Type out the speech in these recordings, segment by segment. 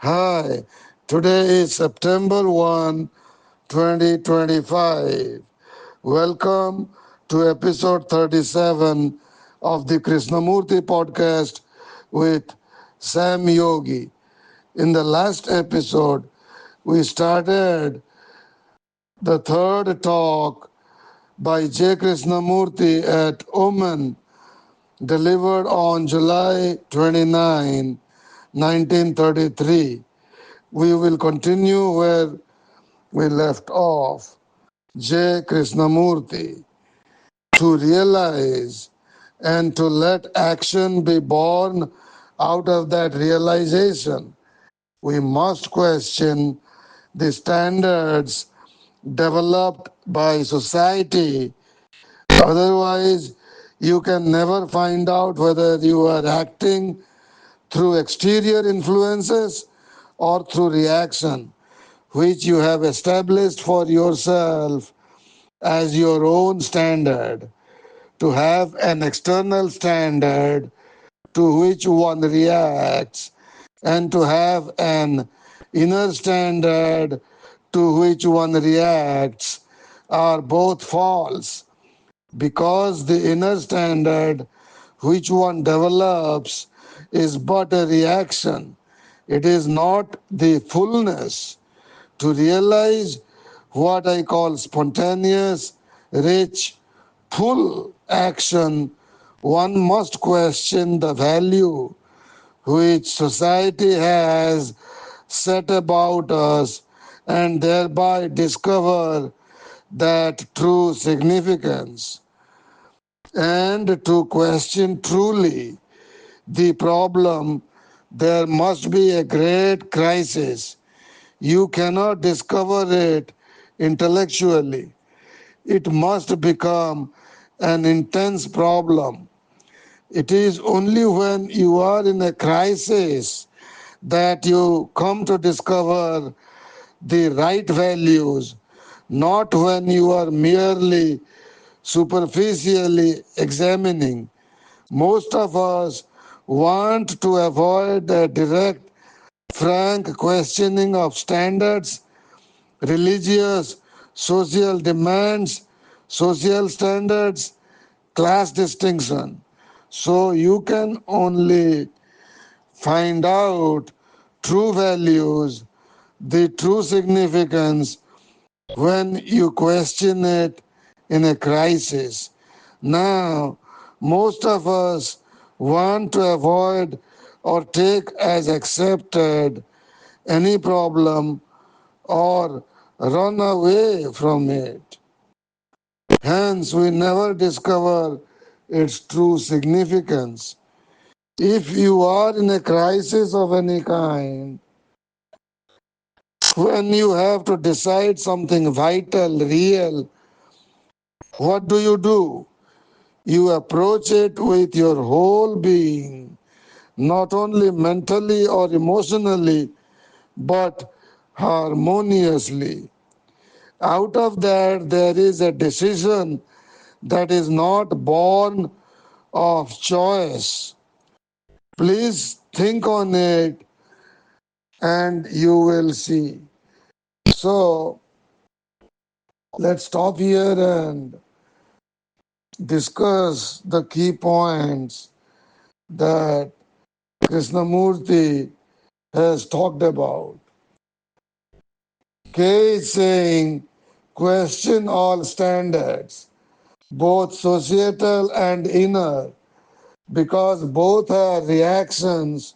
Hi, today is September 1, 2025. Welcome to episode 37 of the Krishnamurti podcast with Sam Yogi. In the last episode, we started the third talk by J. Krishnamurti at Oman, delivered on July 29, 1933. We will continue where we left off. J. Krishnamurti. To realize and to let action be born out of that realization, we must question the standards developed by society. Otherwise, you can never find out whether you are acting through exterior influences or through reaction, which you have established for yourself as your own standard. To have an external standard to which one reacts, and to have an inner standard to which one reacts, are both false, because the inner standard which one develops is but a reaction. It is not the fullness. To realize what I call spontaneous, rich, full action, one must question the value which society has set about us and thereby discover that true significance. And to question truly the problem, there must be a great crisis. You cannot discover it intellectually. It must become an intense problem. It is only when you are in a crisis that you come to discover the right values, not when you are merely superficially examining. Most of us want to avoid the direct, frank questioning of standards, religious, social demands, social standards, class distinction. So you can only find out true values, the true significance, when you question it in a crisis. Now, most of us want to avoid or take as accepted any problem or run away from it. Hence, we never discover its true significance. If you are in a crisis of any kind, when you have to decide something vital, real, what do? You approach it with your whole being, not only mentally or emotionally, but harmoniously. Out of that, there is a decision that is not born of choice. Please think on it and you will see. So, let's stop here and discuss the key points that Krishnamurti has talked about. K is saying, question all standards, both societal and inner, because both are reactions,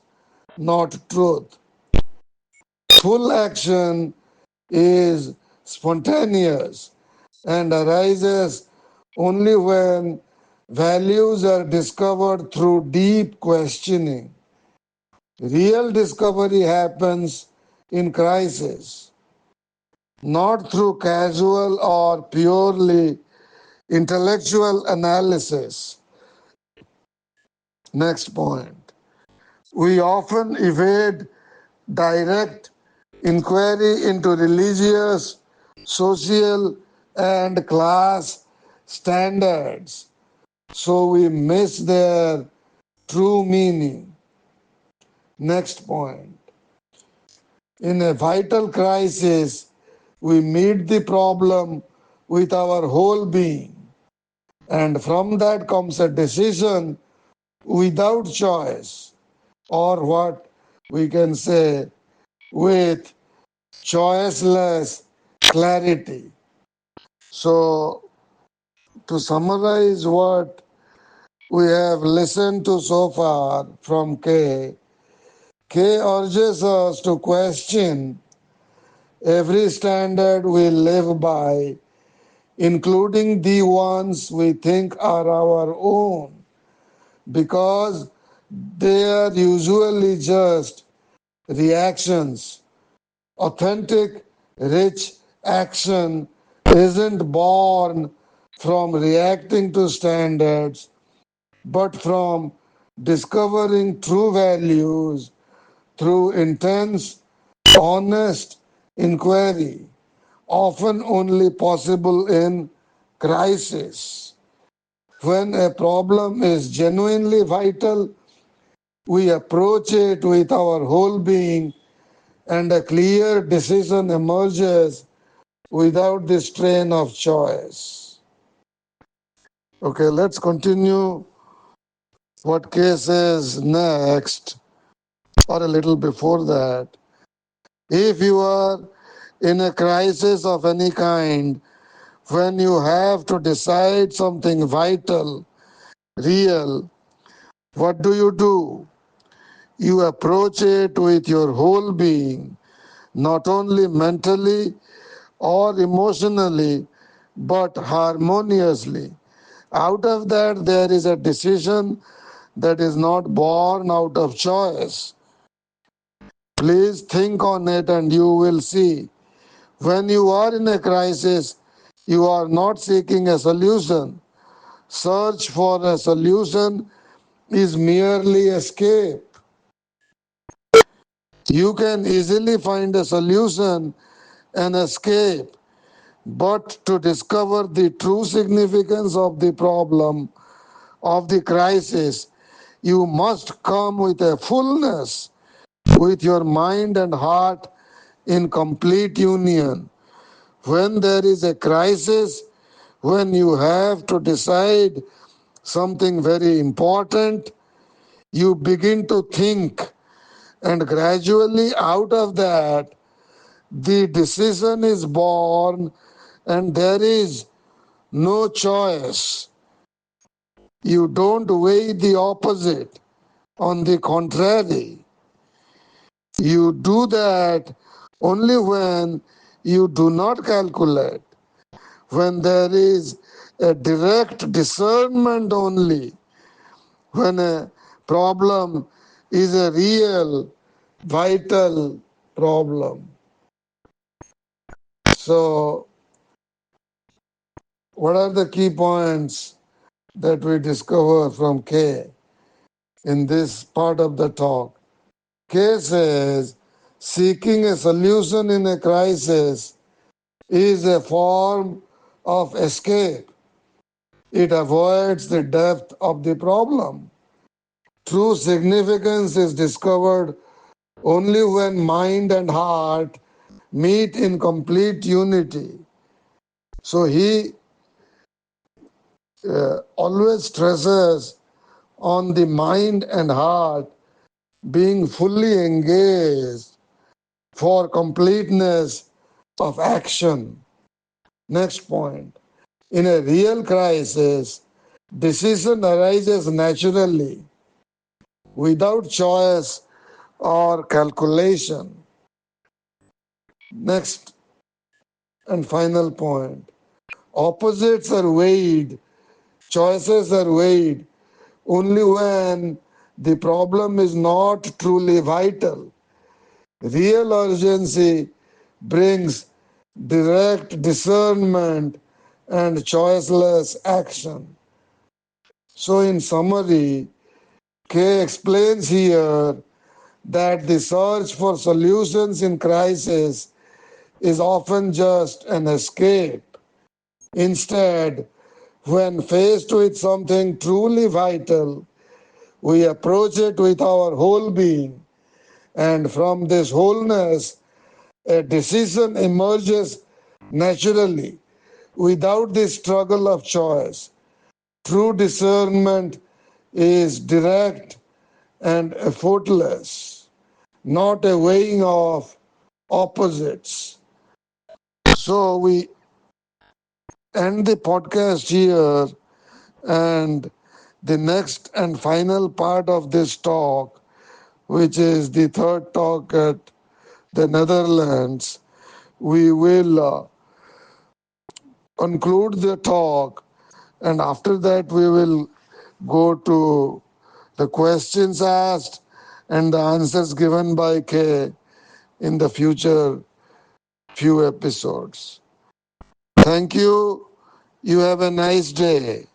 not truth. Full action is spontaneous and arises only when values are discovered through deep questioning. Real discovery happens in crisis, not through casual or purely intellectual analysis. Next point. We often evade direct inquiry into religious, social, and class standards, so we miss their true meaning. Next point. In a vital crisis, we meet the problem with our whole being. And from that comes a decision without choice, or what we can say with choiceless clarity. So, to summarize what we have listened to so far from K urges us to question every standard we live by, including the ones we think are our own, because they are usually just reactions. Authentic, rich action isn't born from reacting to standards, but from discovering true values through intense, honest inquiry, often only possible in crisis. When a problem is genuinely vital, we approach it with our whole being, and a clear decision emerges without the strain of choice. Okay, let's continue what K says next, or a little before that. If you are in a crisis of any kind, when you have to decide something vital, real, what do? You approach it with your whole being, not only mentally or emotionally, but harmoniously. Out of that, there is a decision that is not born out of choice. Please think on it and you will see. When you are in a crisis, you are not seeking a solution. Search for a solution is merely escape. You can easily find a solution and escape, but to discover the true significance of the problem, of the crisis, you must come with a fullness, with your mind and heart in complete union. When there is a crisis, when you have to decide something very important, you begin to think, and gradually out of that, the decision is born, and there is no choice. You don't weigh the opposite. On the contrary, you do that only when you do not calculate, when there is a direct discernment only, when a problem is a real, vital problem. So, what are the key points that we discover from K in this part of the talk? K says seeking a solution in a crisis is a form of escape. It avoids the depth of the problem. True significance is discovered only when mind and heart meet in complete unity. So he always stresses on the mind and heart being fully engaged for completeness of action. Next point. In a real crisis, decision arises naturally, without choice or calculation. Next and final point. Opposites are weighed, choices are weighed only when the problem is not truly vital. Real urgency brings direct discernment and choiceless action. So, in summary, K explains here that the search for solutions in crisis is often just an escape. Instead, when faced with something truly vital, we approach it with our whole being, and from this wholeness, A decision emerges naturally without the struggle of choice. True discernment is direct and effortless, not a weighing of opposites. So we end the podcast here, and the next and final part of this talk, which is the third talk at the Netherlands, we will conclude the talk, and after that we will go to the questions asked and the answers given by K in the future few episodes. Thank you. You have a nice day.